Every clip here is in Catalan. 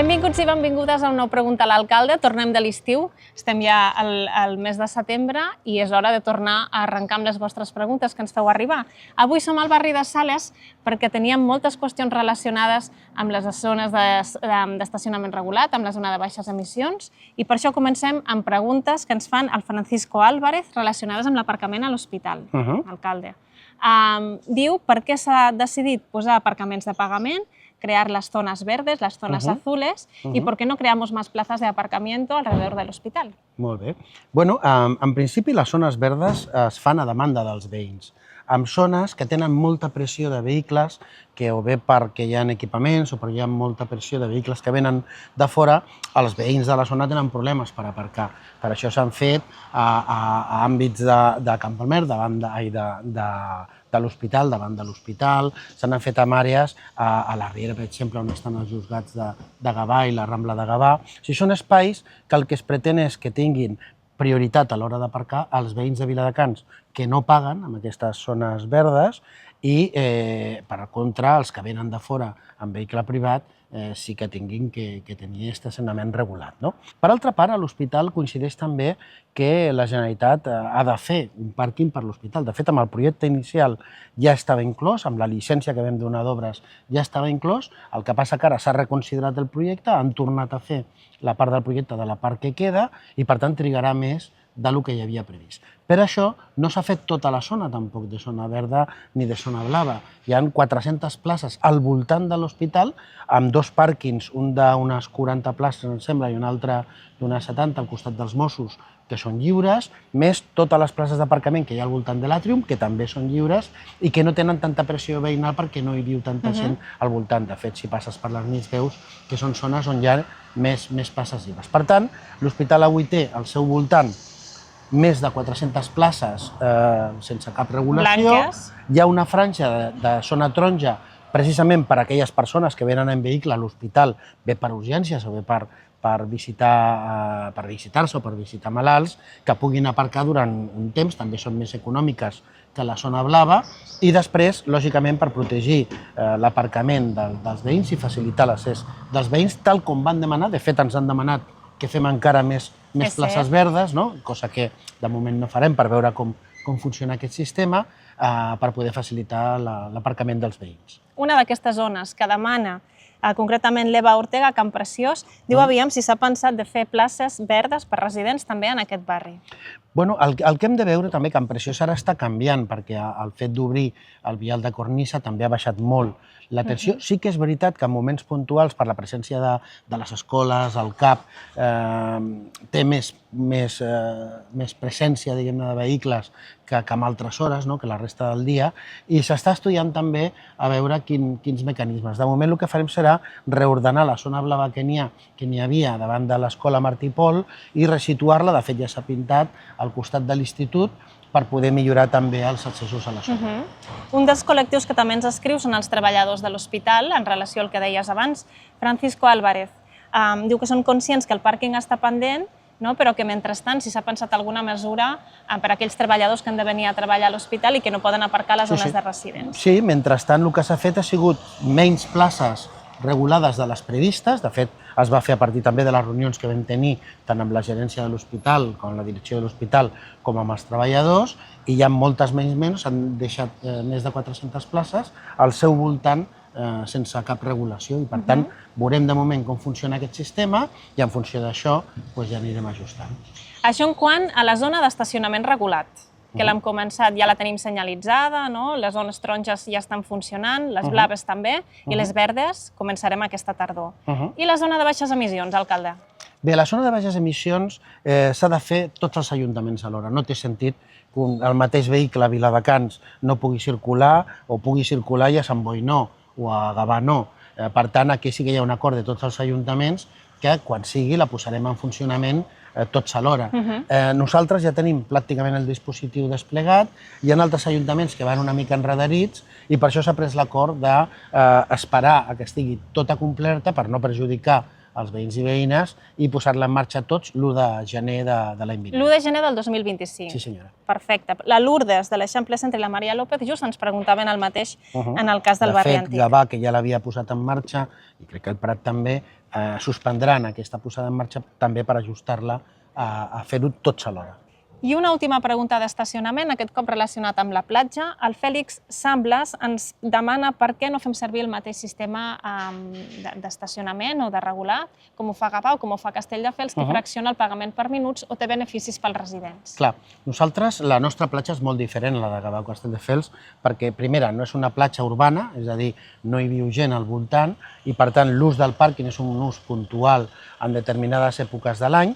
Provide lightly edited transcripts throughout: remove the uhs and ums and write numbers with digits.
Benvinguts i benvingudes a un nou Pregunta a l'Alcalde. Tornem de l'estiu, estem ja al mes de setembre i és hora de tornar a arrencar amb les vostres preguntes que ens feu arribar. Avui som al barri de Sales perquè teníem moltes qüestions relacionades amb les zones d'estacionament regulat, amb la zona de baixes emissions, i per això comencem amb preguntes que ens fan el Francisco Álvarez relacionades amb l'aparcament a l'hospital, alcalde. Diu per què s'ha decidit posar aparcaments de pagament, crear las zonas verdes, las zonas azules, y por qué no creamos más plazas de aparcamiento alrededor del hospital. Molt bé. Bueno, en principi les zones verdes es fan a demanda dels veïns, amb zones que tenen molta pressió de vehicles, que o bé perquè hi ha equipaments o perquè hi ha molta pressió de vehicles que venen de fora, els veïns de la zona tenen problemes per aparcar. Per això s'han fet a àmbits de Can Palmer, de l'hospital, davant de l'hospital, s'han fet en àrees a la Riera, per exemple, on estan els juzgats de Gavà i la Rambla de Gavà. O sigui, són espais que el que es pretén és que tinguin prioritat a l'hora d'aparcar als veïns de Viladecans que no paguen en aquestes zones verdes i, per contra, els que venen de fora en vehicle privat sí que tinguin que tenir estacionament regulat. Per altra part, a l'hospital coincideix també que la Generalitat ha de fer un pàrquing per l'hospital. De fet, amb el projecte inicial ja estava inclòs, amb la llicència que vam donar d'obres ja estava inclòs, el que passa que ara s'ha reconsiderat el projecte, han tornat a fer la part del projecte de la part que queda i, per tant, trigarà més del que hi havia previst. Per això no s'ha fet tota la zona, tampoc, de zona verda ni de zona blava. Hi ha 400 places al voltant de l'hospital, amb dos pàrquings, un d'unes 40 places, em sembla, i un altre d'unes 70 al costat dels Mossos, que són lliures, més totes les places d'aparcament que hi ha al voltant de l'àtrium, que també són lliures i que no tenen tanta pressió veïnal perquè no hi viu tanta gent al voltant. De fet, si passes per les nits veus que són zones on hi ha més places lliures. Per tant, l'hospital avui té al seu voltant més de 400 places sense cap regulació. Blanques. Hi ha una franja de zona taronja precisament per a aquelles persones que venen en vehicle a l'hospital, bé per urgències o bé per visitar-se o per visitar malalts, que puguin aparcar durant un temps, també són més econòmiques que la zona blava, i després, lògicament, per protegir l'aparcament dels veïns i facilitar l'accés dels veïns, tal com van demanar. De fet, ens han demanat que fem encara més places verdes, cosa que de moment no farem per veure com funciona aquest sistema, per poder facilitar l'aparcament dels veïns. Una d'aquestes zones que demana concretament l'Eva Ortega, a Can Preciós, diu aviam si s'ha pensat de fer places verdes per residents també en aquest barri. Bueno, el que hem de veure també, Can Preciós ara està canviant, perquè el fet d'obrir el vial de cornisa també ha baixat molt l'atenció. Sí que és veritat que en moments puntuals, per la presència de les escoles, el CAP, té més presència, diguem-ne, de vehicles que en altres hores, que la resta del dia, i s'està estudiant també a veure quins mecanismes. De moment el que farem serà reordenar la zona blava que n'hi havia davant de l'escola Martí Pol i resituar-la, de fet ja s'ha pintat, al costat de l'institut, per poder millorar també els accessos a la zona. Un dels col·lectius que també ens escriu són els treballadors de l'hospital, en relació al que deies abans. Francisco Álvarez diu que són conscients que el pàrquing està pendent, però que, mentrestant, si s'ha pensat alguna mesura per a aquells treballadors que han de venir a treballar a l'hospital i que no poden aparcar a les zones de residents. Sí, mentrestant el que s'ha fet ha sigut menys places regulades de les previstes. De fet, es va fer a partir també de les reunions que vam tenir tant amb la gerència de l'hospital com amb la direcció de l'hospital com amb els treballadors, i hi ha moltes menys, s'han deixat més de 400 places al seu voltant sense cap regulació, i per tant veurem de moment com funciona aquest sistema i en funció d'això ja anirem ajustant. Això en quant a la zona d'estacionament regulat, que l'hem començat, ja la tenim senyalitzada, les zones taronges ja estan funcionant, les blaves també, i les verdes començarem aquesta tardor. I la zona de baixes emissions, alcalde? Bé, la zona de baixes emissions s'ha de fer tots els ajuntaments alhora. No té sentit que el mateix vehicle a Viladecans no pugui circular o pugui circular i a Sant Boi no, o a Gavà no. Per tant, aquí sí que hi ha un acord de tots els ajuntaments que quan sigui la posarem en funcionament tots alhora. Nosaltres ja tenim pràcticament el dispositiu desplegat, hi ha altres ajuntaments que van una mica enredarits i per això s'ha pres l'acord d'esperar que estigui tota completa per no perjudicar als veïns i veïnes i posar-la en marxa tots l'1 de gener de l'any vinent. L'1 de gener del 2025. Sí, senyora. Perfecte. La Lourdes de l'Eixample Centre i la Maria López just ens preguntaven el mateix en el cas del barri antic. De fet, Gavà, que ja l'havia posat en marxa, i crec que el Prat també, suspendran aquesta posada en marxa també per ajustar-la a fer-ho tots alhora. I una última pregunta d'estacionament, aquest cop relacionat amb la platja. El Fèlix Sambles ens demana per què no fem servir el mateix sistema d'estacionament o de regular, com ho fa Gavà o com ho fa Castelldefels, que fracciona el pagament per minuts o té beneficis pels residents. Clar, nosaltres, la nostra platja és molt diferent a la de Gavà o Castelldefels perquè, primera, no és una platja urbana, és a dir, no hi viu gent al voltant i, per tant, l'ús del pàrquing és un ús puntual en determinades èpoques de l'any.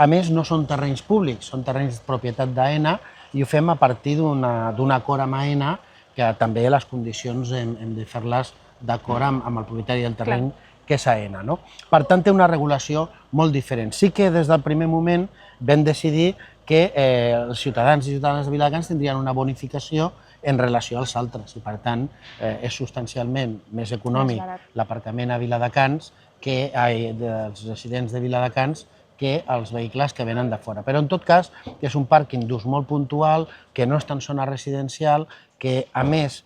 A més, no són terrenys públics, són terrenys de propietat d'AENA i ho fem a partir d'un acord amb AENA, que també les condicions hem de fer-les d'acord amb el propietari del terreny, que és AENA. Per tant, té una regulació molt diferent. Sí que des del primer moment vam decidir que els ciutadans i ciutadanes de Viladecans tindrien una bonificació en relació als altres i, per tant, és substancialment més econòmic l'aparcament a Viladecans dels residents de Viladecans que els vehicles que venen de fora. Però, en tot cas, és un pàrquing d'ús molt puntual, que no està en zona residencial, que, a més,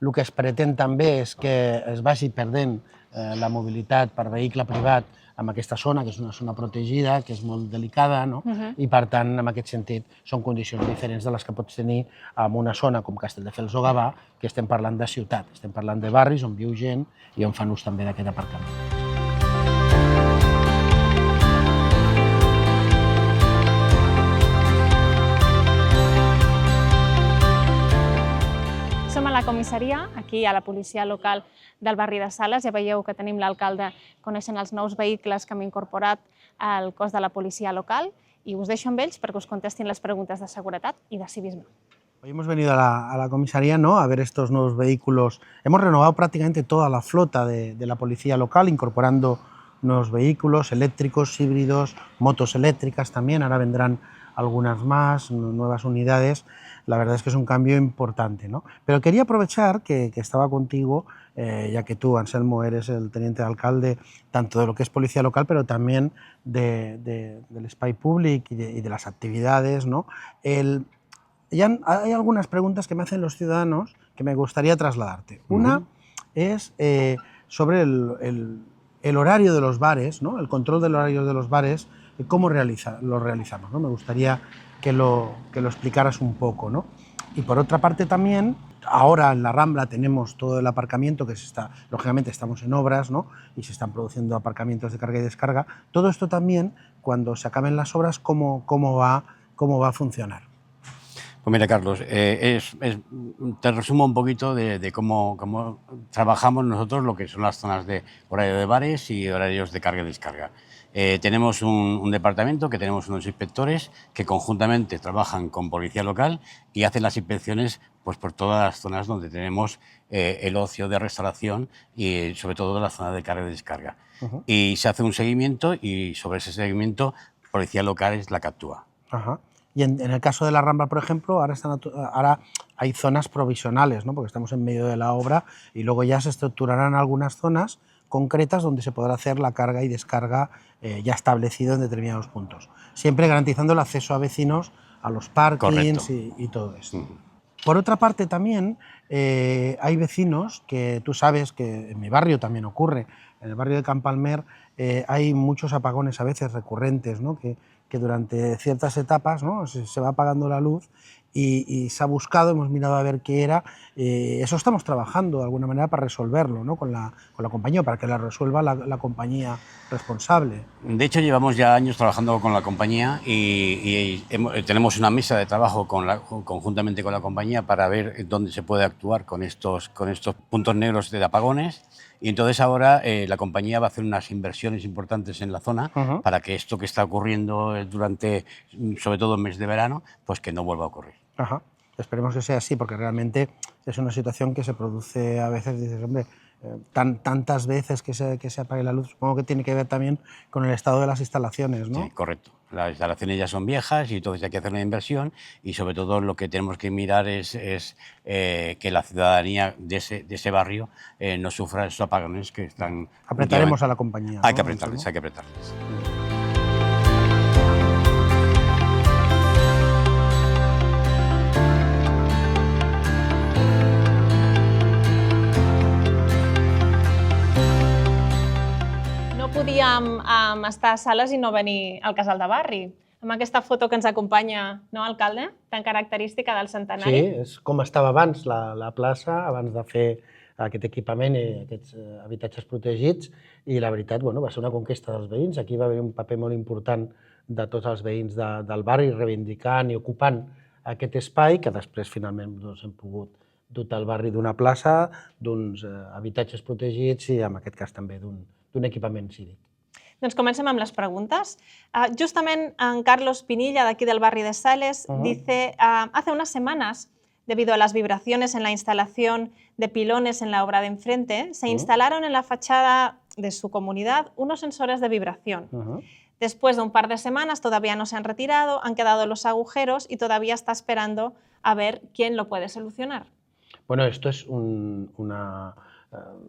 el que es pretén també és que es vagi perdent la mobilitat per vehicle privat en aquesta zona, que és una zona protegida, que és molt delicada, i, per tant, en aquest sentit, són condicions diferents de les que pots tenir en una zona com Castelldefels o Gavà, que estem parlant de ciutat, estem parlant de barris on viu gent i on fan ús també d'aquest aparcament. Som a la comissaria, aquí a la policia local del barri de Sales. Ja veieu que tenim l'alcalde coneixent els nous vehicles que hem incorporat al cos de la policia local y us deixo amb ells perquè us contestin les preguntes de seguretat y de civisme. Hoy hemos venido a la comisaría, ¿no?, a ver estos nuevos vehículos. Hemos renovado prácticamente toda la flota de la policía local, incorporando nuevos vehículos eléctricos, híbridos, motos eléctricas también. Ahora vendrán algunas más, nuevas unidades. La verdad es que es un cambio importante, ¿no? Pero quería aprovechar que estaba contigo, ya que tú, Anselmo, eres el teniente de alcalde tanto de lo que es policía local, pero también del espai públic y de las actividades, ¿no? Hay algunas preguntas que me hacen los ciudadanos que me gustaría trasladarte. Una es sobre el horario de los bares, ¿no?, el control del horario de los bares, cómo lo realizamos, ¿no? Me gustaría que lo explicaras un poco, ¿no? Y por otra parte también, ahora en la Rambla tenemos todo el aparcamiento que lógicamente estamos en obras, ¿no?, y se están produciendo aparcamientos de carga y descarga. Todo esto también, cuando se acaben las obras, ¿cómo va a funcionar? Pues mira, Carlos, te resumo un poquito de cómo trabajamos nosotros lo que son las zonas de horario de bares y horarios de carga y descarga. Tenemos un departamento que tenemos unos inspectores que conjuntamente trabajan con policía local y hacen las inspecciones pues, por todas las zonas donde tenemos el ocio de restauración y sobre todo la zona de carga y descarga. Y se hace un seguimiento y sobre ese seguimiento policía local es la que actúa. Y en el caso de la Rambla, por ejemplo, ahora hay zonas provisionales, ¿no?, porque estamos en medio de la obra y luego ya se estructurarán algunas zonas concretas donde se podrá hacer la carga y descarga ya establecido en determinados puntos, siempre garantizando el acceso a vecinos a los parkings y todo esto. Por otra parte también hay vecinos que tú sabes que en mi barrio también ocurre, en el barrio de Campalmer hay muchos apagones a veces recurrentes, ¿no?, que durante ciertas etapas, ¿no?, se va apagando la luz y se ha buscado, hemos mirado a ver qué era. Eso estamos trabajando de alguna manera para resolverlo, ¿no?, con la compañía, para que la resuelva la compañía responsable. De hecho, llevamos ya años trabajando con la compañía y tenemos una mesa de trabajo conjuntamente con la compañía para ver dónde se puede actuar con estos puntos negros de apagones. Y entonces ahora la compañía va a hacer unas inversiones importantes en la zona para que esto que está ocurriendo durante, sobre todo el mes de verano, pues que no vuelva a ocurrir. Esperemos que sea así, porque realmente es una situación que se produce a veces, dices, hombre, tantas veces que se apague la luz, supongo que tiene que ver también con el estado de las instalaciones, ¿no? Sí, correcto. Las instalaciones ya son viejas y entonces hay que hacer una inversión y sobre todo lo que tenemos que mirar es que la ciudadanía de ese barrio no sufra esos apagones que están... Apretaremos a la compañía, Hay ¿no? que apretarles, Eso, ¿no? hay que apretarles. No podíem estar a Sales i no venir al Casal de Barri, amb aquesta foto que ens acompanya, no, alcalde? Tan característica del Sí, centenari. és com estava abans la plaça, abans de fer aquest equipament i aquests habitatges protegits, i la veritat, bueno, va ser una conquesta dels veïns. Aquí va haver un paper molt important de tots els veïns del barri reivindicant i ocupant aquest espai que després finalment doncs, hem pogut dotar el barri d'una plaça, d'uns habitatges protegits i en aquest cas també d'un equipament cívic. Doncs comencem amb les preguntes. Justament en Carlos Pinilla, d'aquí del barri de Sales, dice, hace unas semanas, debido a las vibraciones en la instalación de pilones en la obra de enfrente, se instalaron en la fachada de su comunidad unos sensores de vibración. Después de un par de semanas todavía no se han retirado, han quedado los agujeros y todavía está esperando a ver quién lo puede solucionar. Bueno, esto es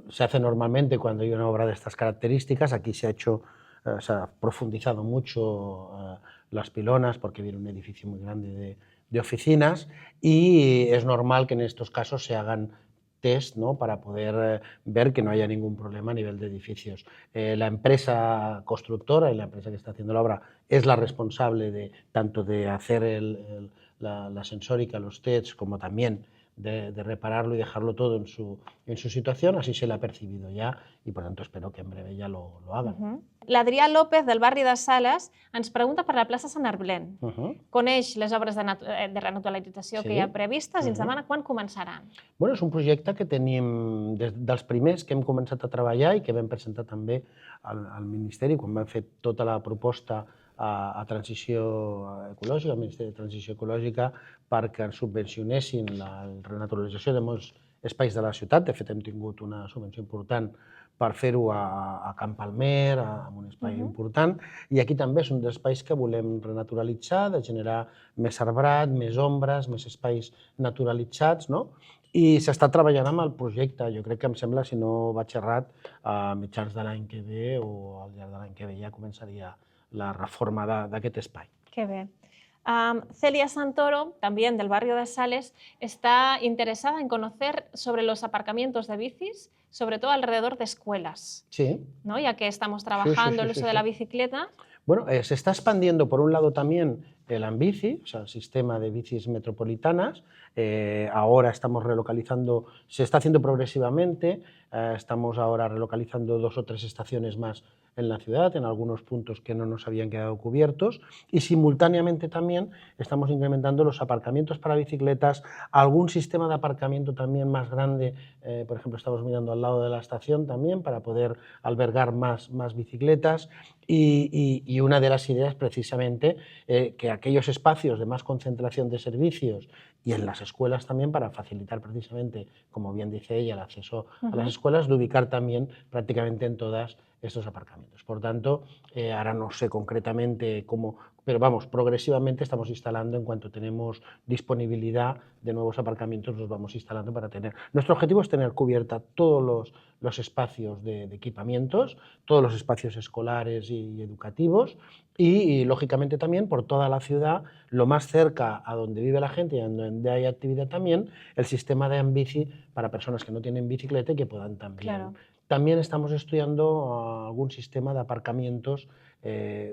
se hace normalmente cuando hay una obra de estas características. Aquí se ha profundizado mucho las pilonas porque viene un edificio muy grande de oficinas y es normal que en estos casos se hagan test, ¿no?, para poder ver que no haya ningún problema a nivel de edificios. La empresa constructora y la empresa que está haciendo la obra es la responsable tanto de hacer la sensórica, los tests, como también de repararlo y dejarlo todo en su situación. Así se le ha percibido ya y por tanto espero que en breve ya lo hagan. L'Adrià López, del barri de Sales, ens pregunta per la plaça Sant Arblén. Coneix les obres de renaturalització que hi ha previstes i ens demana quan començaran. Bueno, és un projecte que tenim dels primers que hem començat a treballar i que vam presentar també al Ministeri quan vam fer tota la proposta a Transició Ecològica, al Ministeri de Transició Ecològica, perquè ens subvencionessin la renaturalització de molts espais de la ciutat. De fet, hem tingut una subvenció important per fer-ho a Can Palmer, en un espai important, i aquí també és un dels espais que volem renaturalitzar, de generar més arbrat, més ombres, més espais naturalitzats, no? I s'està treballant amb el projecte. Jo crec que em sembla, si no vaig errat, a mitjans de l'any que ve o al llarg de l'any que ve ja començaria la reforma d'aquest espai. Qué bé. Celia Santoro, también del barrio de Sales, está interesada en conocer sobre los aparcamientos de bicis, sobre todo alrededor de escuelas, Sí. ¿no? Ya que estamos trabajando el uso de la bicicleta. Bueno, se está expandiendo por un lado también el Ambici, o sea, el sistema de bicis metropolitanas. Ahora estamos relocalizando, se está haciendo progresivamente, estamos ahora relocalizando 2 o 3 estaciones más en la ciudad, en algunos puntos que no nos habían quedado cubiertos, y simultáneamente también estamos incrementando los aparcamientos para bicicletas, algún sistema de aparcamiento también más grande, por ejemplo, estamos mirando al lado de la estación también para poder albergar más bicicletas, y una de las ideas precisamente que aquellos espacios de más concentración de servicios y en las escuelas también para facilitar precisamente, como bien dice ella, el acceso a las escuelas, de ubicar también prácticamente en todas estos aparcamientos. Por tanto, ahora no sé concretamente cómo, pero vamos, progresivamente estamos instalando, en cuanto tenemos disponibilidad de nuevos aparcamientos, los vamos instalando para tener... Nuestro objetivo es tener cubierta todos los espacios de equipamientos, todos los espacios escolares y educativos y, lógicamente, también por toda la ciudad, lo más cerca a donde vive la gente y donde hay actividad también, el sistema de Ambici para personas que no tienen bicicleta y que puedan también... Claro. También estamos estudiando algún sistema de aparcamientos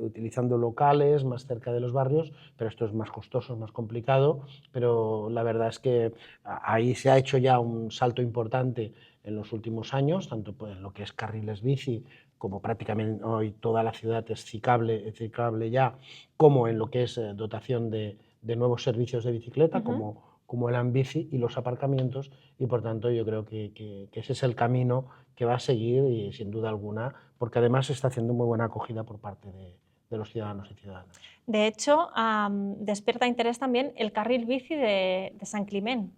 utilizando locales más cerca de los barrios, pero esto es más costoso, es más complicado, pero la verdad es que ahí se ha hecho ya un salto importante en los últimos años, tanto en lo que es carriles bici, como prácticamente hoy toda la ciudad es ciclable ya, como en lo que es dotación de nuevos servicios de bicicleta, como el Ambici y los aparcamientos, y por tanto yo creo que ese es el camino que va a seguir y sin duda alguna, porque además se está haciendo muy buena acogida por parte de los ciudadanos y ciudadanas. De hecho, despierta interés también el carril bici de San Climent.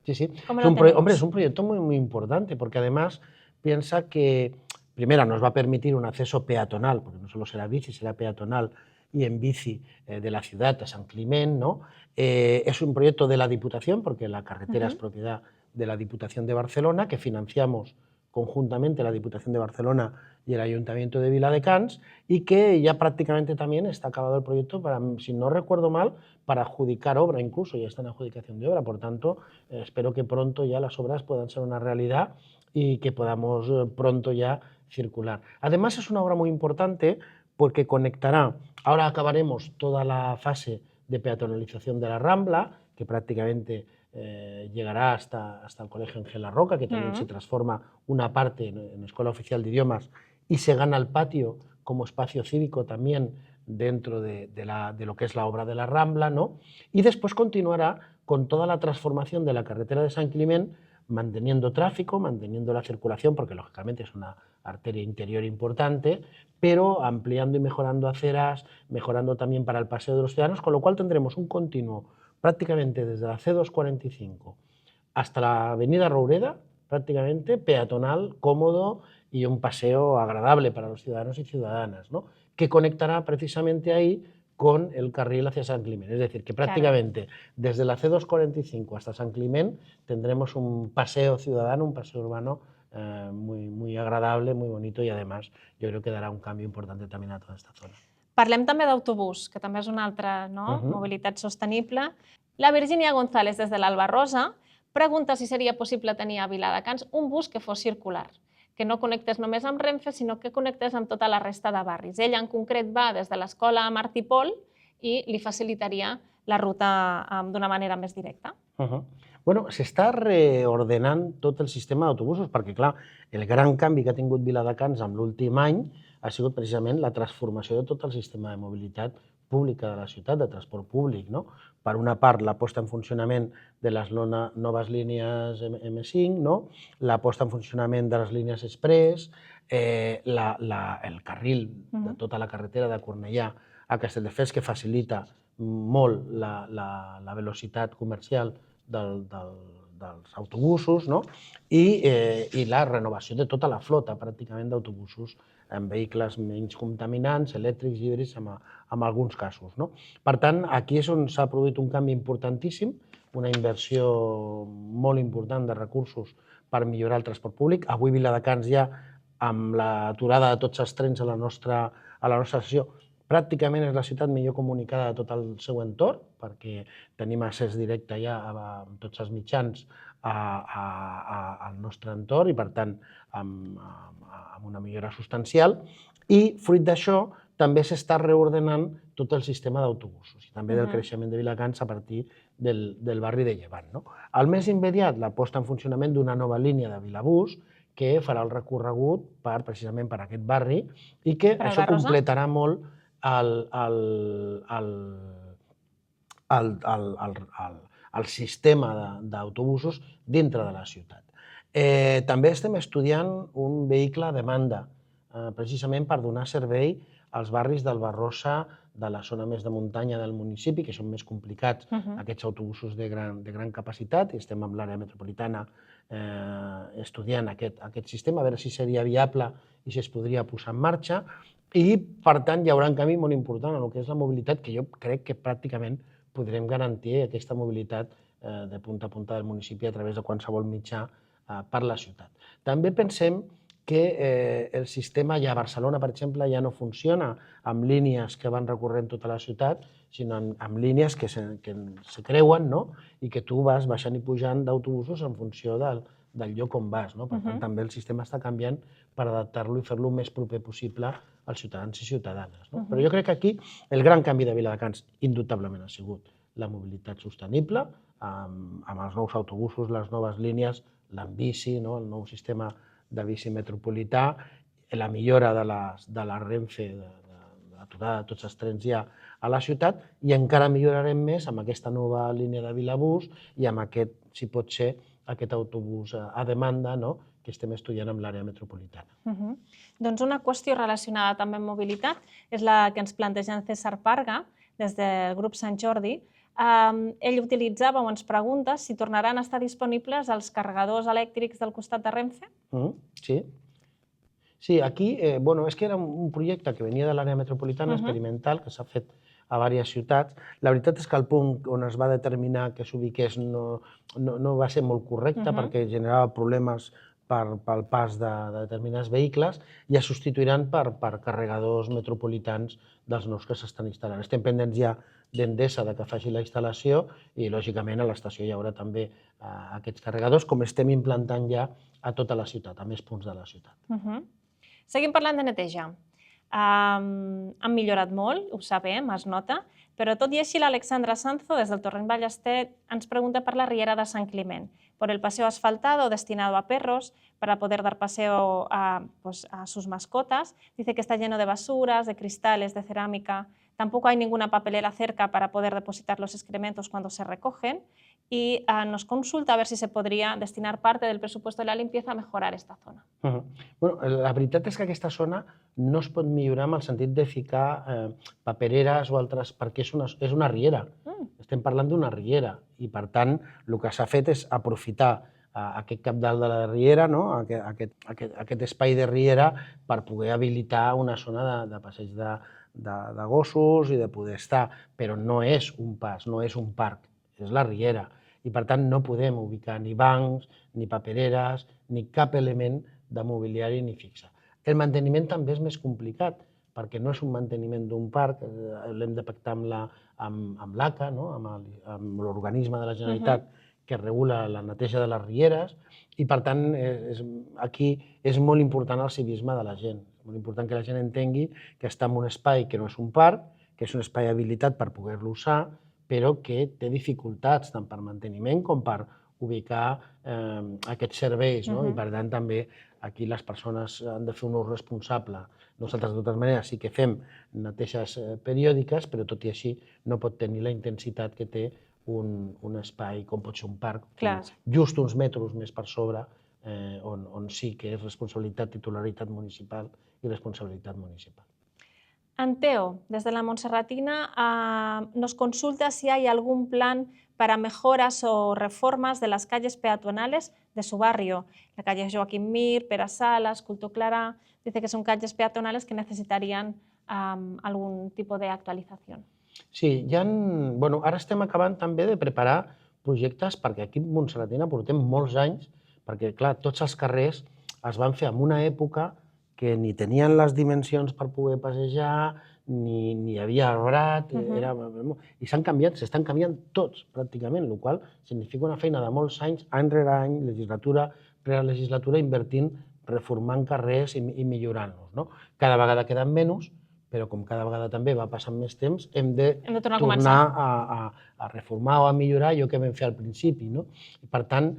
Sí, sí. ¿Cómo lo tenemos? Hombre, es un proyecto muy, muy importante porque además piensa que, primero, nos va a permitir un acceso peatonal, porque no solo será bici, será peatonal y en bici de la ciudad a San Climent, ¿no? Es un proyecto de la Diputación, porque la carretera es propiedad de la Diputación de Barcelona, que financiamos conjuntamente la Diputación de Barcelona y el Ayuntamiento de Viladecans, y que ya prácticamente también está acabado el proyecto, para, si no recuerdo mal, para adjudicar obra, incluso ya está en adjudicación de obra. Por tanto, espero que pronto ya las obras puedan ser una realidad y que podamos pronto ya circular. Además, es una obra muy importante porque conectará, ahora acabaremos toda la fase de peatonalización de la Rambla, que prácticamente llegará hasta el Colegio Ángel La Roca, que también se transforma una parte en Escuela Oficial de Idiomas y se gana el patio como espacio cívico también dentro de lo que es la obra de la Rambla, ¿no? Y después continuará con toda la transformación de la carretera de San Climent, manteniendo tráfico, manteniendo la circulación, porque lógicamente es una arteria interior importante, pero ampliando y mejorando aceras, mejorando también para el paseo de los ciudadanos, con lo cual tendremos un continuo prácticamente desde la C245 hasta la avenida Roureda, prácticamente peatonal, cómodo y un paseo agradable para los ciudadanos y ciudadanas, ¿no? Que conectará precisamente ahí con el carril hacia San Climent. Es decir, que prácticamente desde la C245 hasta San Climent tendremos un paseo ciudadano, un paseo urbano muy, muy agradable, muy bonito, y además yo creo que darà un canvi important també a tota aquesta zona. Parlem també d'autobús, que també és una altra mobilitat sostenible. La Virginia González, des de l'Albarrosa, pregunta si seria possible tenir a Viladecans un bus que fos circular, que no connectés només amb Renfe, sinó que connectés amb tota la resta de barris. Ella, en concret, va des de l'escola a Martí Pol i li facilitaria la ruta d'una manera més directa. Bueno, s'està reordenant tot el sistema d'autobusos, perquè, clar, el gran canvi que ha tingut Viladecans en l'últim any ha sigut precisament la transformació de tot el sistema de mobilitat pública de la ciutat, de transport públic, no? Per una part, la posta en funcionament de les noves línies M5, no? La posta en funcionament de les línies Express, el carril de tota la carretera de Cornellà a Castelldefels, que facilita molt la velocitat comercial dels autobusos, no? I la renovació de tota la flota, pràcticament, d'autobusos amb vehicles menys contaminants, elèctrics, híbrids, en alguns casos, no? Per tant, aquí és on s'ha produït un canvi importantíssim, una inversió molt important de recursos per millorar el transport públic. Avui Viladecans ja, amb l'aturada de tots els trens a la nostra estació, pràcticament és la ciutat millor comunicada de tot el seu entorn, perquè tenim accés directe ja amb tots els mitjans al nostre entorn i, per tant, amb una millora substancial. I, fruit d'això, també s'està reordenant tot el sistema d'autobusos i també del creixement de Viladecans a partir del barri de Llevant, no? Al més immediat, la posta en funcionament d'una nova línia de Vilabús que farà el recorregut precisament per aquest barri i que això completarà molt el sistema d'autobusos dintre de la ciutat. També estem estudiant un vehicle a demanda, precisament per donar servei als barris d'Albarrosa, de la zona més de muntanya del municipi, que són més complicats aquests autobusos de gran capacitat, i estem amb l'àrea metropolitana estudiant aquest sistema, a veure si seria viable i si es podria posar en marxa. I, per tant, hi haurà un canvi molt important en el que és la mobilitat, que jo crec que pràcticament podrem garantir aquesta mobilitat de punta a punta del municipi a través de qualsevol mitjà per la ciutat. També pensem que el sistema ja a Barcelona, per exemple, ja no funciona amb línies que van recorrent tota la ciutat, sinó amb línies que se creuen, no? I que tu vas baixant i pujant d'autobusos en funció del lloc on vas, no? Per tant, també el sistema està canviant per adaptar-lo i fer-lo el més proper possible als ciutadans i ciutadanes, no? Però jo crec que aquí el gran canvi de Viladecans indubtablement ha sigut la mobilitat sostenible, amb els nous autobusos, les noves línies, l'Ambici, no? El nou sistema de bici metropolità, la millora de la Renfe, de l'aturada de tots els trens ja a la ciutat, i encara millorarem més amb aquesta nova línia de Vilabús i amb aquest, si pot ser, aquest autobús a demanda, no?, que estem estudiant amb l'àrea metropolitana. Doncs una qüestió relacionada també amb mobilitat és la que ens planteja en César Parga, des del grup Sant Jordi. Ell utilitzava o ens pregunta si tornaran a estar disponibles els carregadors elèctrics del costat de Renfe. Sí. Sí, aquí, és que era un projecte que venia de l'àrea metropolitana experimental, que s'ha fet a diverses ciutats. La veritat és que el punt on es va determinar que s'ubiqués no va ser molt correcte perquè generava problemes pel pas de determinats vehicles i es substituiran per carregadors metropolitans dels nous que s'estan instal·lant. Estem pendents ja d'Endesa que faci la instal·lació i, lògicament, a l'estació hi haurà també aquests carregadors, com estem implantant ja a tota la ciutat, a més punts de la ciutat. Seguim parlant de neteja. Han millorat molt, ho sabem, es nota, però tot i així l'Alexandra Sanzo, des del Torrent Ballester, ens pregunta per la riera de San Climent, por el paseo asfaltado destinado a perros para poder dar paseo a sus mascotas. Dice que está lleno de basuras, de cristales, de cerámica. Tampoco hay ninguna papelera cerca para poder depositar los excrementos cuando se recogen. Y nos consulta a ver si se podría destinar parte del presupuesto de la limpieza a mejorar esta zona. La veritat és que aquesta zona no es pot millorar en el sentit de ficar papereres o altres, perquè és una riera. Estem parlant d'una riera i, per tant, el que s'ha fet és aprofitar aquest cabdal de la riera, aquest espai de riera, per poder habilitar una zona de passeig de gossos i de poder estar, però no és un pas, no és un parc, és la riera. I, per tant, no podem ubicar ni bancs, ni papereres, ni cap element de mobiliari ni fixe. El manteniment també és més complicat, perquè no és un manteniment d'un parc, l'hem de pactar amb l'ACA, amb l'organisme de la Generalitat que regula la neteja de les rieres, i, per tant, aquí és molt important el civisme de la gent. És molt important que la gent entengui que està en un espai que no és un parc, que és un espai habilitat per poder-lo usar, però que té dificultats tant per manteniment com per ubicar aquests serveis. I, per tant, també aquí les persones han de fer un ús responsable. Nosaltres, de totes maneres, sí que fem neteges periòdiques, però tot i així no pot tenir la intensitat que té un espai com pot ser un parc, just uns metres més per sobre, on sí que és responsabilitat, titularitat municipal i responsabilitat municipal. Anteo, desde la Montserratina, nos consulta si hay algún plan para mejoras o reformas de las calles peatonales de su barrio. La calle Joaquín Mir, Pere Salas, Culto Clarà, dice que son calles peatonales que necesitarían algún tipo de actualización. Sí, ara estem acabant també de preparar projectes perquè aquí a Montserratina portem molts anys, perquè, clar, tots els carrers es van fer en una època que ni tenien les dimensions per poder passejar, ni hi havia arbrat, i s'estan canviant tots, pràcticament, el qual significa una feina de molts anys, any rere any, legislatura rere legislatura, invertint, reformant carrers i millorant-los. Cada vegada queden menys, però com cada vegada també va passant més temps, hem de tornar a reformar o a millorar allò que vam fer al principi. Per tant,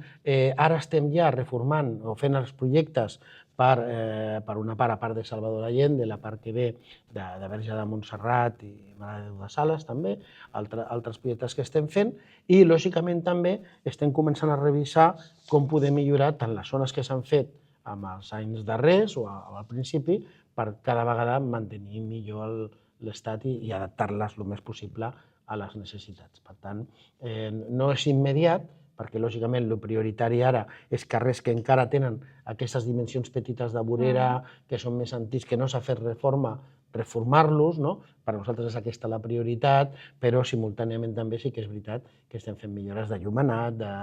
ara estem ja reformant o fent els projectes per una part, a part de Salvador Allende, la part que ve de Verge de Montserrat i Mare de Déu de Sales, també, altres projectes que estem fent, i, lògicament, també estem començant a revisar com poder millorar tant les zones que s'han fet en els anys darrers o al principi, per cada vegada mantenir millor l'estat i adaptar-les el més possible a les necessitats. Per tant, no és immediat, perquè, lògicament, el prioritari ara és carrers que encara tenen aquestes dimensions petites de vorera, que són més antics, que no s'ha fet reforma, reformar-los. Per nosaltres és aquesta la prioritat, però simultàniament també sí que és veritat que estem fent millores de llumenat, de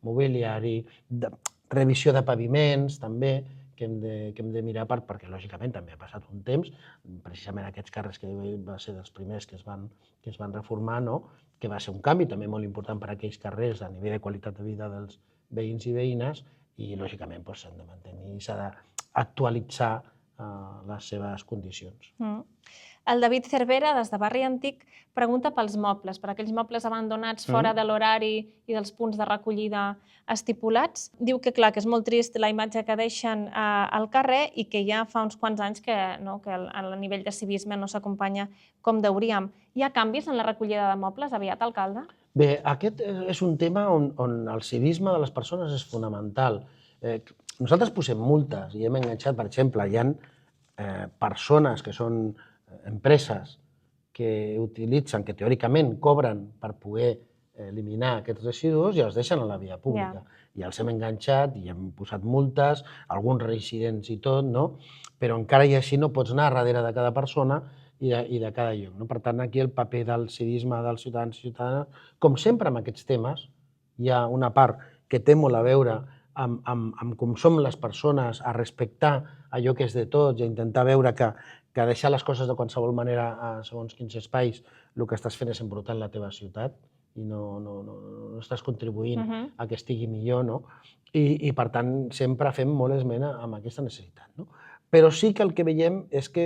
mobiliari, de revisió de paviments, també, que hem de mirar perquè, lògicament, també ha passat un temps, precisament aquests carrers que va ser dels primers que es van reformar, que va ser un canvi també molt important per a aquells carrers a nivell de qualitat de vida dels veïns i veïnes i, lògicament, s'han de mantenir i s'ha d'actualitzar les seves condicions. El David Cervera, des de Barri Antic, pregunta pels mobles, per aquells mobles abandonats fora de l'horari i dels punts de recollida estipulats. Diu que, clar, que és molt trist la imatge que deixen al carrer i que ja fa uns quants anys que el nivell de civisme no s'acompanya com deuríem. Hi ha canvis en la recollida de mobles aviat, alcalde? Bé, aquest és un tema on el civisme de les persones és fonamental. Nosaltres posem multes i hem enganxat, per exemple, hi ha persones que són empreses que utilitzen, que teòricament cobren per poder eliminar aquests residus i els deixen a la via pública. I els hem enganxat i hem posat multes, alguns reincidents i tot, no? Però encara i així no pots anar darrere de cada persona i de cada lloc. No? Per tant, aquí el paper del civisme dels ciutadans i ciutadanes, com sempre amb aquests temes, hi ha una part que té molt a veure amb com som les persones, a respectar allò que és de tots i a intentar veure que deixar les coses de qualsevol manera segons quins espais, el que estàs fent és embrutar la teva ciutat i no estàs contribuint a que estigui millor, no? I per tant sempre fem molt esmena amb aquesta necessitat, no? Però sí que el que veiem és que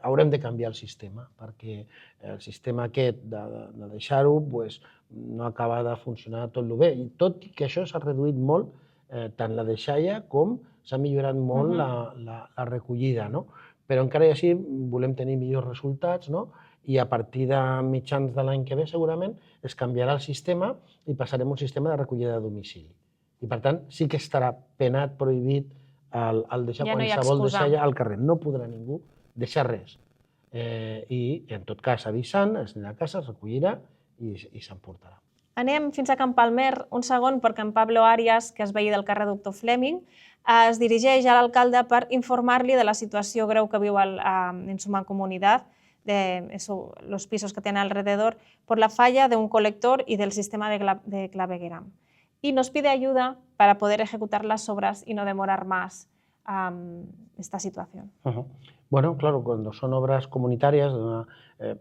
haurem de canviar el sistema, perquè el sistema aquest de deixar-ho no acaba de funcionar tot el bé. I tot i que això s'ha reduït molt, tant la deixalla com s'ha millorat molt la recollida, no? Però encara i així volem tenir millors resultats, no? I a partir de mitjans de l'any que ve segurament es canviarà el sistema i passarem a un sistema de recollida de domicili. I per tant sí que estarà penat, prohibit, el deixar qualsevol deixalla al carrer. No podrà ningú deixar res. I en tot cas avisant, es anirà a casa, es recollirà i s'emportarà. Anem fins a Can Palmer un segon perquè en Pablo Arias, que és veí del carrer Doctor Fleming, es dirigeix a l'alcalde per informar-li de la situació greu que viu en su mancomunidad, de los pisos que tiene alrededor, por la falla de un colector y del sistema de clavegueram. Y nos pide ayuda para poder ejecutar las obras y no demorar más esta situación. Bueno, claro, cuando son obras comunitarias,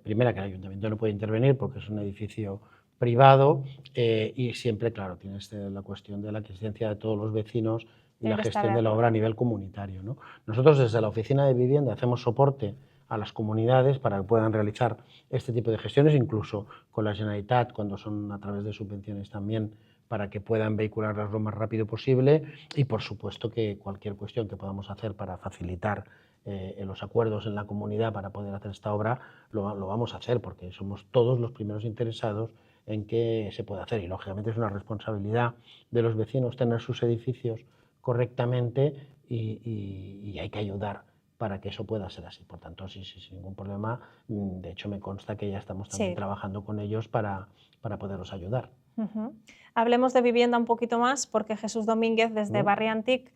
primera que el ayuntamiento no puede intervenir porque es un edificio privado y siempre, claro, tienes la cuestión de la existencia de todos los vecinos y la gestión de la obra a nivel comunitario, ¿no? Nosotros desde la Oficina de Vivienda hacemos soporte a las comunidades para que puedan realizar este tipo de gestiones, incluso con la Generalitat, cuando son a través de subvenciones también, para que puedan vehicularlas lo más rápido posible y, por supuesto, que cualquier cuestión que podamos hacer para facilitar los acuerdos en la comunidad para poder hacer esta obra, lo vamos a hacer, porque somos todos los primeros interesados en que se pueda hacer. Y, lógicamente, es una responsabilidad de los vecinos tener sus edificios correctamente y hay que ayudar para que eso pueda ser así. Por tanto, sí, sin ningún problema. De hecho, me consta que ya estamos también trabajando con ellos para poderlos ayudar. Hablemos de vivienda un poquito más, porque Jesús Domínguez, desde Barri Antic,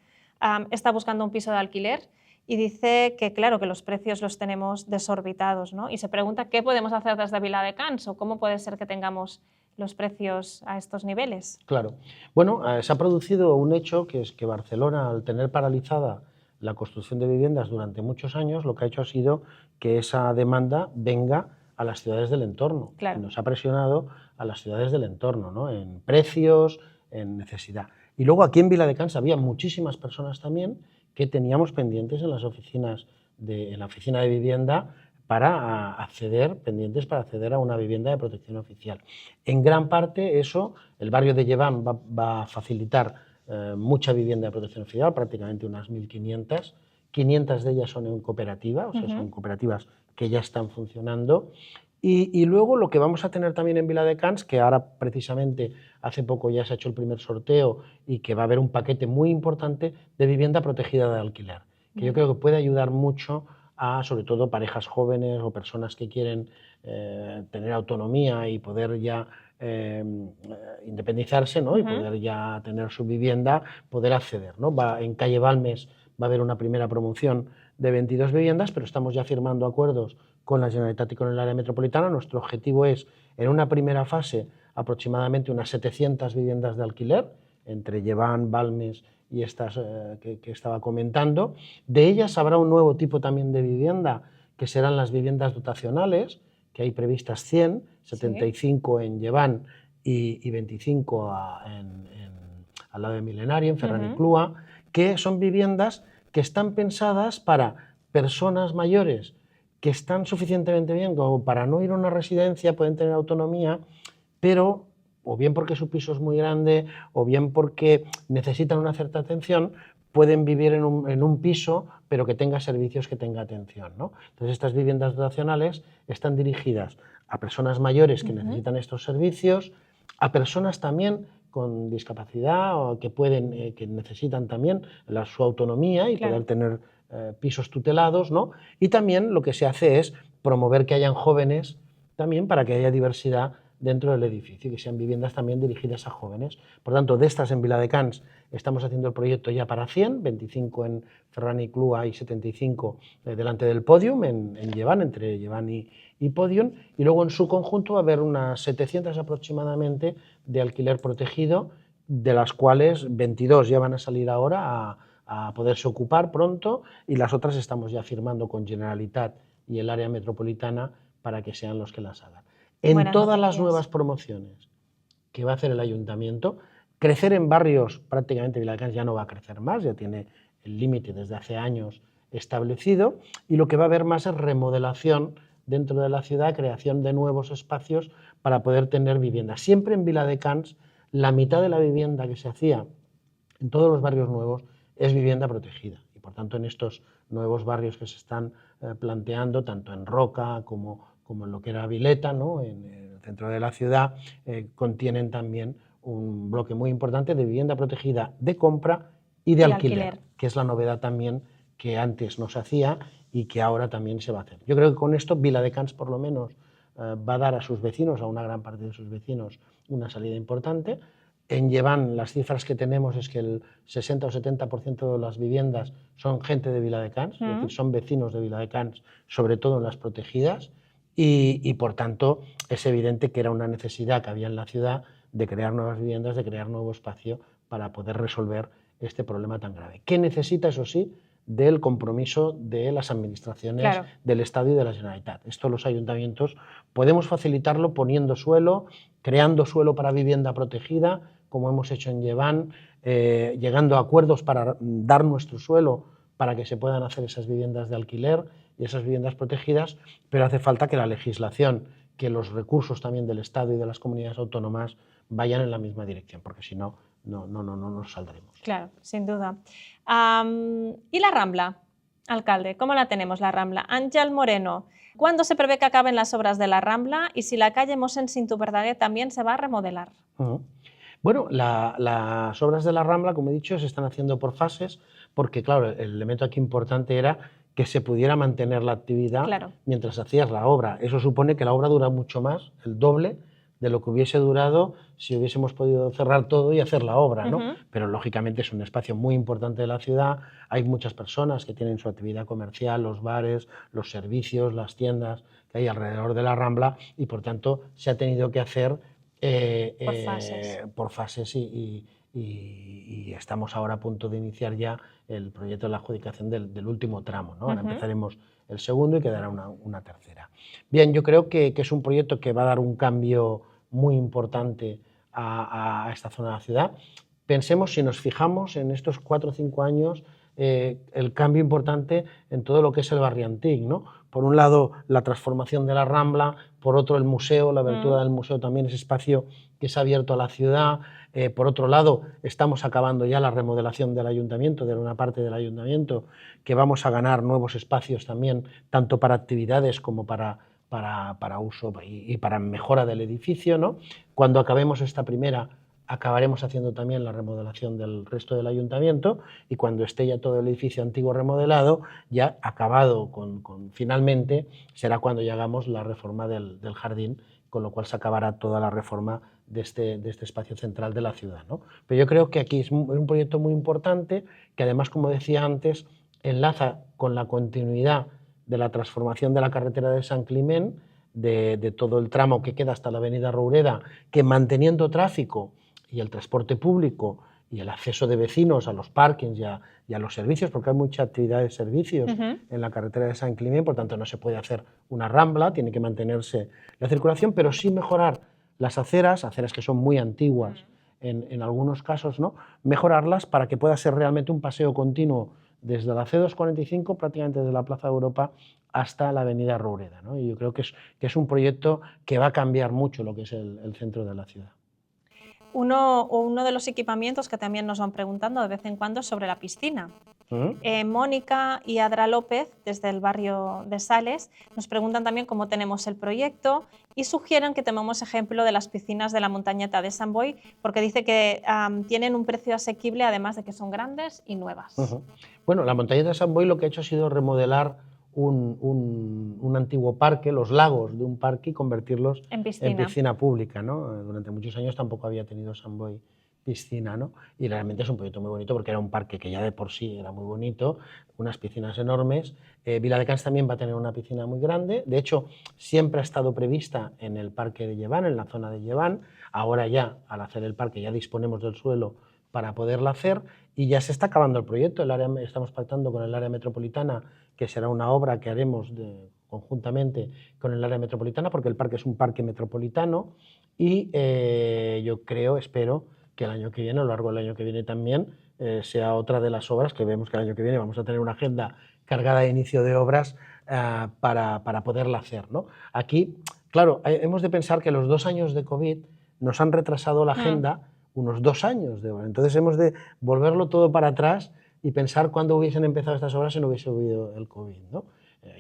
está buscando un piso de alquiler y dice que, claro, que los precios los tenemos desorbitados, ¿no? Y se pregunta qué podemos hacer desde Viladecans o cómo puede ser que tengamos los precios a estos niveles. Claro. Bueno, se ha producido un hecho que es que Barcelona, al tener paralizada la construcción de viviendas durante muchos años, lo que ha hecho ha sido que esa demanda venga a las ciudades del entorno. Claro. Nos ha presionado a las ciudades del entorno, ¿no? En precios, en necesidad. Y luego aquí en Viladecans había muchísimas personas también que teníamos pendientes en las oficinas en la oficina de vivienda para acceder a una vivienda de protección oficial. En gran parte eso, el barrio de Llevant va a facilitar mucha vivienda de protección oficial, prácticamente unas 1.500. 500 de ellas son en cooperativa, o sea, son cooperativas que ya están funcionando. Y luego lo que vamos a tener también en Viladecans, que ahora precisamente hace poco ya se ha hecho el primer sorteo y que va a haber un paquete muy importante de vivienda protegida de alquiler, que yo creo que puede ayudar mucho a, sobre todo, parejas jóvenes o personas que quieren tener autonomía y poder ya independizarse, ¿no? Y poder ya tener su vivienda, poder acceder, ¿no? En calle Balmes va a haber una primera promoción de 22 viviendas, pero estamos ya firmando acuerdos con la Generalitat y con el área metropolitana. Nuestro objetivo es, en una primera fase, aproximadamente unas 700 viviendas de alquiler, entre Llevant, Balmes y estas que estaba comentando. De ellas habrá un nuevo tipo también de vivienda, que serán las viviendas dotacionales, que hay previstas 100, 75 en Llevant y 25 al lado de Milenario, en Ferran y Clua, que son viviendas que están pensadas para personas mayores que están suficientemente bien como para no ir a una residencia, pueden tener autonomía, pero o bien porque su piso es muy grande o bien porque necesitan una cierta atención, pueden vivir en un piso pero que tenga servicios, que tenga atención, ¿no? Entonces estas viviendas dotacionales están dirigidas a personas mayores que necesitan estos servicios, a personas también con discapacidad o que necesitan también su autonomía y poder tener pisos tutelados, ¿no? Y también lo que se hace es promover que hayan jóvenes también para que haya diversidad dentro del edificio, que sean viviendas también dirigidas a jóvenes. Por tanto, de estas en Viladecans estamos haciendo el proyecto ya para 100, 25 en Ferran i Clua y 75 delante del Podium, en Llevant, entre Llevant y Podium, y luego en su conjunto va a haber unas 700 aproximadamente de alquiler protegido, de las cuales 22 ya van a salir ahora a poderse ocupar pronto, y las otras estamos ya firmando con Generalitat y el área metropolitana para que sean los que las hagan. En todas las nuevas promociones que va a hacer el ayuntamiento, crecer en barrios, prácticamente Viladecans ya no va a crecer más, ya tiene el límite desde hace años establecido, y lo que va a haber más es remodelación dentro de la ciudad, creación de nuevos espacios para poder tener vivienda. Siempre en Viladecans, la mitad de la vivienda que se hacía en todos los barrios nuevos es vivienda protegida, y por tanto en estos nuevos barrios que se están planteando, tanto en Roca como en lo que era Vileta, ¿no?, en el centro de la ciudad, contienen también un bloque muy importante de vivienda protegida de compra y de alquiler, que es la novedad también que antes no se hacía y que ahora también se va a hacer. Yo creo que con esto Viladecans por lo menos va a dar a sus vecinos, a una gran parte de sus vecinos, una salida importante. En Llevant las cifras que tenemos es que el 60 o 70% de las viviendas son gente de Viladecans, es decir, son vecinos de Viladecans, sobre todo en las protegidas, y por tanto es evidente que era una necesidad que había en la ciudad de crear nuevas viviendas, de crear nuevo espacio para poder resolver este problema tan grave. ¿Qué necesita, eso sí, del compromiso de las administraciones del Estado y de la Generalitat? Esto los ayuntamientos podemos facilitarlo poniendo suelo, creando suelo para vivienda protegida, como hemos hecho en Llevant, llegando a acuerdos para dar nuestro suelo para que se puedan hacer esas viviendas de alquiler y esas viviendas protegidas, pero hace falta que la legislación, que los recursos también del Estado y de las comunidades autónomas vayan en la misma dirección, porque si no, no nos saldremos. Claro, sin duda. ¿Y la Rambla, alcalde? ¿Cómo la tenemos, la Rambla? Ángel Moreno, ¿cuándo se prevé que acaben las obras de la Rambla y si la calle Mossèn Cinto Verdaguer también se va a remodelar? Bueno, las obras de la Rambla, como he dicho, se están haciendo por fases, porque claro, el elemento aquí importante era que se pudiera mantener la actividad mientras hacías la obra. Eso supone que la obra dura mucho más, el doble de lo que hubiese durado si hubiésemos podido cerrar todo y hacer la obra, ¿no? Pero lógicamente es un espacio muy importante de la ciudad, hay muchas personas que tienen su actividad comercial, los bares, los servicios, las tiendas que hay alrededor de la Rambla, y por tanto se ha tenido que hacer por fases y estamos ahora a punto de iniciar ya el proyecto de la adjudicación del último tramo, ¿no? Ahora empezaremos el segundo y quedará una tercera. Bien, yo creo que es un proyecto que va a dar un cambio muy importante a esta zona de la ciudad. Pensemos, si nos fijamos en estos 4 o 5 años, el cambio importante en todo lo que es el barrio antiguo, ¿no? Por un lado, la transformación de la Rambla, por otro, el museo, la abertura del museo también, ese espacio que se ha abierto a la ciudad. Por otro lado, estamos acabando ya la remodelación del ayuntamiento, de una parte del ayuntamiento, que vamos a ganar nuevos espacios también, tanto para actividades como para uso y para mejora del edificio, ¿no? Cuando acabemos esta primera, acabaremos haciendo también la remodelación del resto del ayuntamiento, y cuando esté ya todo el edificio antiguo remodelado, ya acabado finalmente, será cuando ya hagamos la reforma del jardín, con lo cual se acabará toda la reforma de este espacio central de la ciudad, ¿no? Pero yo creo que aquí es un proyecto muy importante, que además, como decía antes, enlaza con la continuidad de la transformación de la carretera de San Climent, de todo el tramo que queda hasta la avenida Roureda, que manteniendo tráfico y el transporte público y el acceso de vecinos a los parkings y a los servicios, porque hay mucha actividad de servicios en la carretera de San Climent, por tanto no se puede hacer una rambla, tiene que mantenerse la circulación, pero sí mejorar las aceras que son muy antiguas en algunos casos, ¿no? Mejorarlas para que pueda ser realmente un paseo continuo desde la C245, prácticamente desde la Plaza de Europa hasta la avenida Roureda, ¿no? Y yo creo que es un proyecto que va a cambiar mucho lo que es el centro de la ciudad. Uno de los equipamientos que también nos van preguntando de vez en cuando es sobre la piscina. Mónica y Adra López, desde el barrio de Sales, nos preguntan también cómo tenemos el proyecto y sugieren que tomemos ejemplo de las piscinas de la Montañeta de Sant Boi, porque dice que tienen un precio asequible, además de que son grandes y nuevas. Bueno, la Montañeta de Sant Boi lo que ha hecho ha sido remodelar un antiguo parque, los lagos de un parque, y convertirlos En en piscina. piscina pública, ¿no? Durante muchos años tampoco había tenido Sant Boi piscina, ¿no? Y realmente es un proyecto muy bonito porque era un parque que ya de por sí era muy bonito, unas piscinas enormes. Viladecans también va a tener una piscina muy grande. De hecho, siempre ha estado prevista en el parque de Llevant, en la zona de Llevant. Ahora ya, al hacer el parque, ya disponemos del suelo para poderla hacer y ya se está acabando el proyecto. Estamos pactando con el área metropolitana, que será una obra que haremos conjuntamente con el área metropolitana, porque el parque es un parque metropolitano y yo creo, espero, que el año que viene, a lo largo del año que viene también, sea otra de las obras que vemos que el año que viene vamos a tener una agenda cargada de inicio de obras para poderla hacer, ¿no? Aquí, claro, hemos de pensar que los 2 años de COVID nos han retrasado la agenda unos 2 años de obra. Entonces hemos de volverlo todo para atrás y pensar cuándo hubiesen empezado estas obras si no hubiese habido el COVID, ¿no?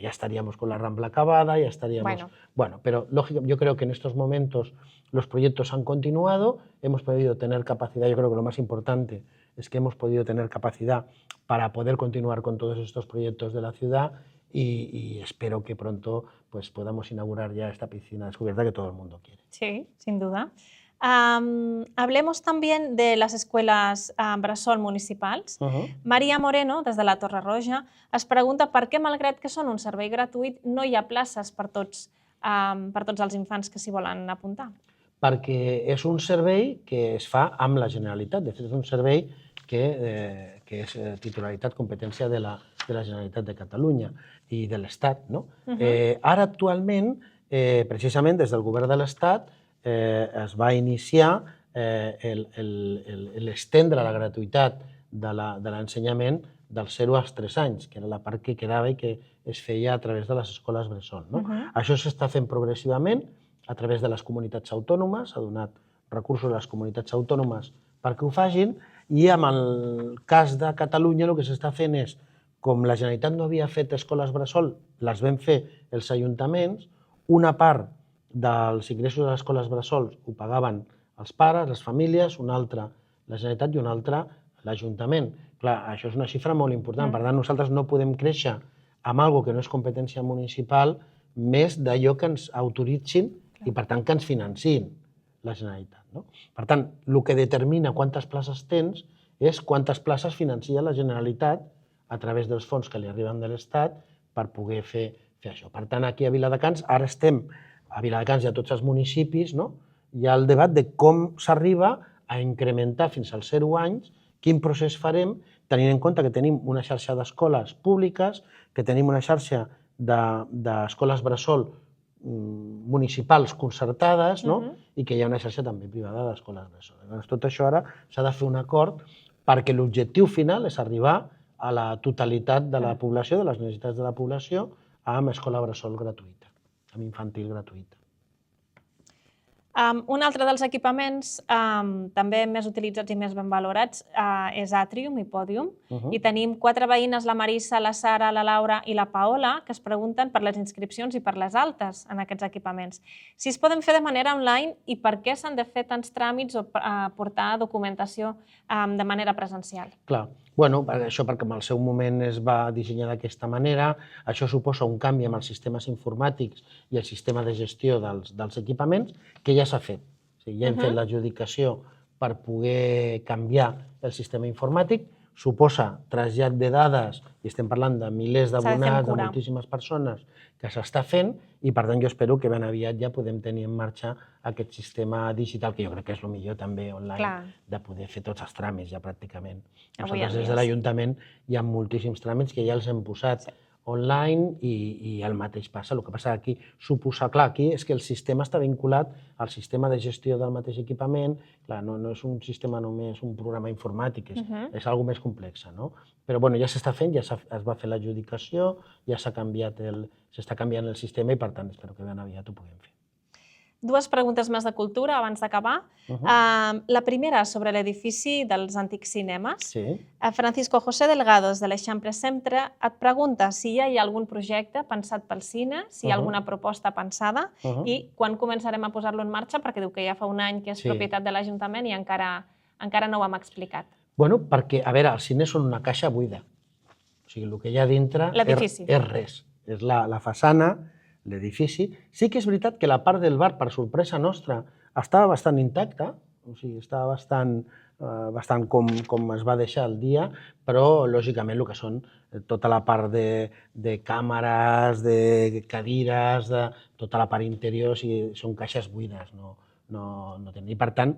Ya estaríamos con la Rambla acabada, ya estaríamos... Bueno, pero lógico, yo creo que en estos momentos los proyectos han continuado, hemos podido tener capacidad, yo creo que lo más importante es que hemos podido tener capacidad para poder continuar con todos estos proyectos de la ciudad y espero que pronto pues, podamos inaugurar ya esta piscina descubierta que todo el mundo quiere. Sí, sin duda. Hablemos también de las escuelas bressol municipals. Maria Moreno, des de la Torre Roja, es pregunta per què, malgrat que són un servei gratuït, no hi ha places per tots els infants que s'hi volen apuntar. Perquè és un servei que es fa amb la Generalitat. De fet, és un servei que és titularitat, competència de la Generalitat de Catalunya i de l'Estat. Ara, actualment, precisament des del govern de l'Estat, es va iniciar l'estendre la gratuïtat de l'ensenyament dels 0 als 3 anys, que era la part que quedava i que es feia a través de les escoles bressol. Això s'està fent progressivament a través de les comunitats autònomes, s'ha donat recursos a les comunitats autònomes perquè ho facin, i en el cas de Catalunya el que s'està fent és, com la Generalitat no havia fet escoles bressol, les vam fer els ajuntaments, una part dels ingressos de les escoles bressol ho pagaven els pares, les famílies, una altra la Generalitat i una altra l'Ajuntament. Clar, això és una xifra molt important, per tant nosaltres no podem créixer amb alguna cosa que no és competència municipal més d'allò que ens autoritzin i per tant que ens financin la Generalitat. Per tant, el que determina quantes places tens és quantes places financia la Generalitat a través dels fons que li arriben de l'Estat per poder fer això. Per tant, aquí a Viladecans, ara estem a Viladecans i a tots els municipis, hi ha el debat de com s'arriba a incrementar fins als 0 anys, quin procés farem, tenint en compte que tenim una xarxa d'escoles públiques, que tenim una xarxa d'escoles bressol municipals concertades i que hi ha una xarxa també privada d'escoles bressol. Llavors, tot això ara s'ha de fer un acord perquè l'objectiu final és arribar a la totalitat de la població, de les necessitats de la població, amb escola bressol gratuïta, amb infantil gratuïta. Un altre dels equipaments també més utilitzats i més ben valorats és Atrium i Pòdium. I tenim 4 veïnes, la Marissa, la Sara, la Laura i la Paola, que es pregunten per les inscripcions i per les altes en aquests equipaments. Si es poden fer de manera online i per què s'han de fer tants tràmits o portar documentació de manera presencial? Clar, això perquè en el seu moment es va dissenyar d'aquesta manera, això suposa un canvi amb els sistemes informàtics i el sistema de gestió dels equipaments, que ja s'ha fet. Ja hem fet l'adjudicació per poder canviar el sistema informàtic, suposa trasllat de dades, i estem parlant de milers d'abonats, de moltíssimes persones, que s'està fent, i per tant jo espero que ben aviat ja podem tenir en marxa aquest sistema digital, que jo crec que és el millor també online, de poder fer tots els tràmits ja pràcticament. Nosaltres des de l'Ajuntament hi ha moltíssims tràmits que ja els hem posat online i el mateix passa. El que passa aquí, suposar, clar, aquí és que el sistema està vinculat al sistema de gestió del mateix equipament, clar, no és un sistema només, un programa informàtic, és alguna més complexa, no? Però ja s'està fent, ja es va fer l'adjudicació, ja s'està canviant el sistema i per tant espero que ben aviat ho puguem fer. 2 preguntes més de cultura abans d'acabar. La primera sobre l'edifici dels antics cinemes. Francisco José Delgado, de l'Eixample Centre, et pregunta si ja hi ha algun projecte pensat pel cine, si hi ha alguna proposta pensada i quan començarem a posar-lo en marxa, perquè diu que ja fa un any que és propietat de l'Ajuntament i encara no ho hem explicat. Perquè, a veure, els cines són una caixa buida. O sigui, el que hi ha dintre és res. és la façana, l'edifici. Sí que és veritat que la part del bar, per sorpresa nostra, estava bastant intacta, o sigui, estava bastant com es va deixar el dia, però lògicament el que són tota la part de càmeres, de cadires, de tota la part interior, o sigui, són caixes buides, no tenen. I per tant,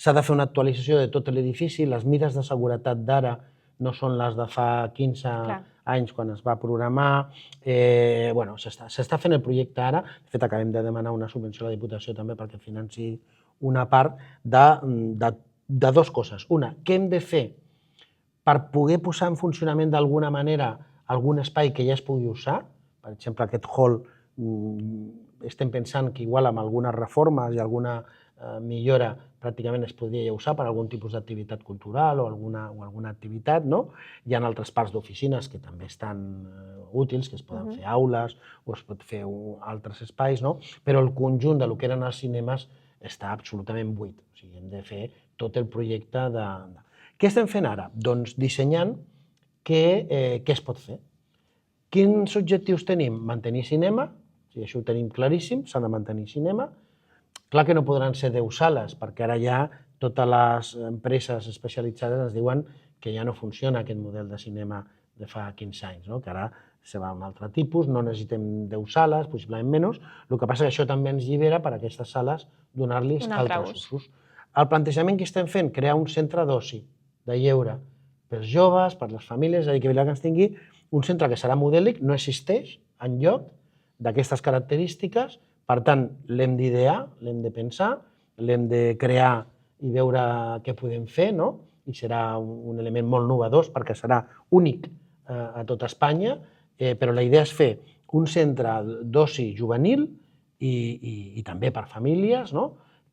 s'ha de fer una actualització de tot l'edifici, les mides de seguretat d'ara no són les de fa 15 anys quan es va programar. S'està fent el projecte ara. De fet, acabem de demanar una subvenció a la Diputació també perquè financi una part de dues coses. Una, què hem de fer per poder posar en funcionament d'alguna manera algun espai que ja es pugui usar. Per exemple, aquest hall estem pensant que igual amb algunes reformes i alguna millora pràcticament es podria ja usar per algun tipus d'activitat cultural o alguna activitat. Hi ha altres parts d'oficines que també estan útils, que es poden fer aules o es pot fer altres espais, però el conjunt del que eren els cinemes està absolutament buit. O sigui, hem de fer tot el projecte de... Què estem fent ara? Doncs dissenyant què es pot fer. Quins objectius tenim? Mantenir cinema, això ho tenim claríssim, s'ha de mantenir cinema. Clar que no podran ser 10 sales, perquè ara ja totes les empreses especialitzades ens diuen que ja no funciona aquest model de cinema de fa 15 anys, que ara se va a un altre tipus, no necessitem 10 sales, possiblement menys. El que passa és que això també ens llibera per a aquestes sales donar-los altres usos. El plantejament que estem fent, crear un centre d'oci, de lleure, pels joves, per les famílies, és a dir, que ens tingui un centre que serà modèlic, no existeix enlloc d'aquestes característiques. Per tant, l'hem d'idear, l'hem de pensar, l'hem de crear i veure què podem fer, i serà un element molt innovador perquè serà únic a tot Espanya, però la idea és fer un centre d'oci juvenil i també per famílies,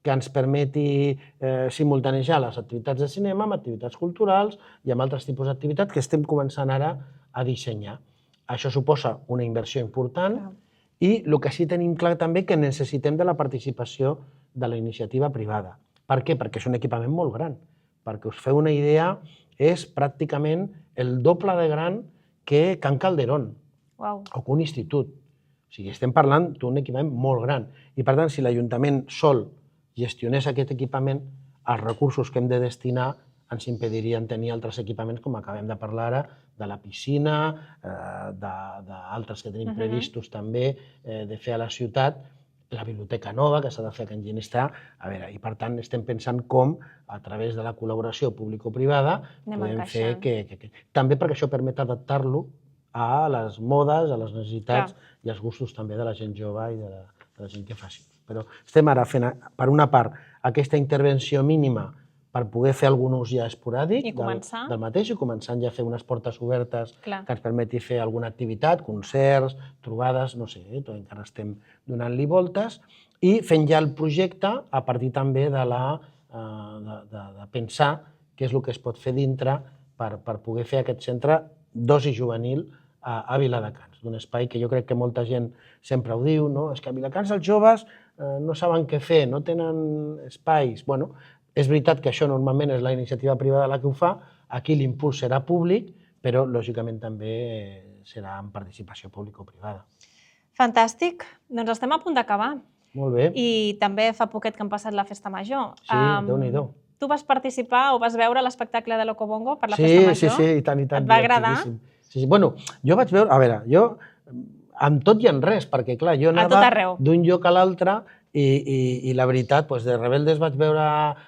que ens permeti simultanejar les activitats de cinema amb activitats culturals i amb altres tipus d'activitats que estem començant ara a dissenyar. Això suposa una inversió important i el que sí tenim clar també que necessitem de la participació de la iniciativa privada. Per què? Perquè és un equipament molt gran. Perquè us feu una idea, és pràcticament el doble de gran que Can Calderón o que un institut. O sigui, estem parlant d'un equipament molt gran. I per tant, si l'Ajuntament sol gestionés aquest equipament, els recursos que hem de destinar ens impedirien tenir altres equipaments, com acabem de parlar ara, de la piscina, d'altres que tenim previstos també de fer a la ciutat, la biblioteca nova que s'ha de fer a Can Ginestà. I per tant estem pensant com, a través de la col·laboració público-privada, podem fer que... També perquè això permet adaptar-lo a les modes, a les necessitats i als gustos també de la gent jove i de la gent que faci. Però estem ara fent, per una part, aquesta intervenció mínima per poder fer algun ús ja esporàdic del mateix i començant ja a fer unes portes obertes que ens permeti fer alguna activitat, concerts, trobades, no sé, encara estem donant-li voltes, i fent ja el projecte a partir també de pensar què és el que es pot fer dintre per poder fer aquest centre d'oci juvenil a Viladecans, d'un espai que jo crec que molta gent sempre ho diu, és que a Viladecans els joves no saben què fer, no tenen espais. Bueno, és veritat que això normalment és la iniciativa privada la que ho fa, aquí l'impuls serà públic, però lògicament també serà en participació pública-privada. Fantàstic, doncs estem a punt d'acabar. Molt bé. I també fa poquet que han passat la Festa Major. Sí, Déu-n'hi-do. Tu vas participar o vas veure l'espectacle de l'Ocobongo per la Festa Major? Sí, i tant. Et va agradar? Bueno, jo vaig veure, a veure, jo amb tot i en res, perquè clar, jo anava d'un lloc a l'altre i la veritat, de Rebeldes vaig veure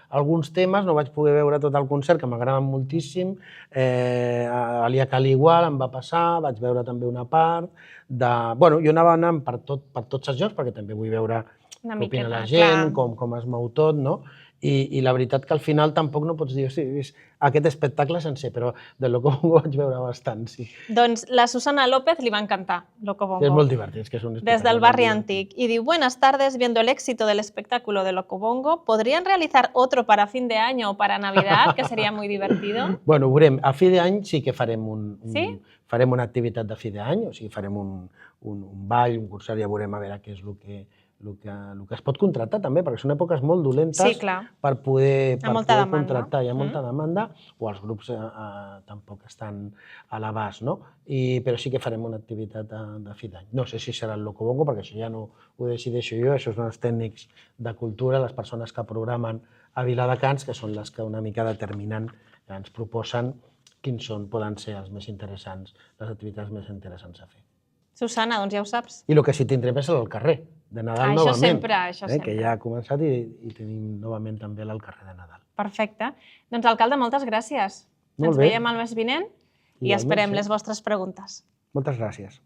alguns temes, no vaig poder veure tot el concert, que m'agraden moltíssim, Alia Cali igual, em va passar, vaig veure també una part de... Bueno, jo anava anant per tots els llocs, perquè també vull veure què opina la gent, com es mou tot, no? I la veritat que al final tampoc no pots dir aquest espectacle sencer, però de l'Ocobongo vaig veure bastant, sí. Doncs la Susana López li va encantar l'Ocobongo. És molt divertit, que és un espectacle. Des del barri antic. Y diu, buenas tardes, viendo el éxito del espectáculo del Ocobongo, ¿podrían realizar otro para fin de año o para Navidad, que sería muy divertido? Bueno, veurem. A fi d'any sí que farem farem una activitat de fi d'any, o sigui, farem un ball, un concert, ja veurem a veure què és el el que es pot contractar també, perquè són èpoques molt dolentes Sí, clar. per poder molta demanda. contractar. Hi ha molta demanda, o els grups tampoc estan a l'abast, no? Però sí que farem una activitat de fi d'any. No sé si serà el Locobongo, perquè això ja no ho decideixo jo, això són els tècnics de cultura, les persones que programen a Viladecans, que són les que una mica determinen, ens proposen quins poden ser els més interessants, les activitats més interessants a fer. Susana, doncs ja ho saps. I el que sí tindrem és al carrer, de Nadal Això novament. sempre, això Que sempre. ja ha començat i tenim novament també al carrer de Nadal. Perfecte. Doncs, alcalde, moltes gràcies. Molt Ens bé. veiem el mes vinent i Igualment, esperem sí. les vostres preguntes. Moltes gràcies.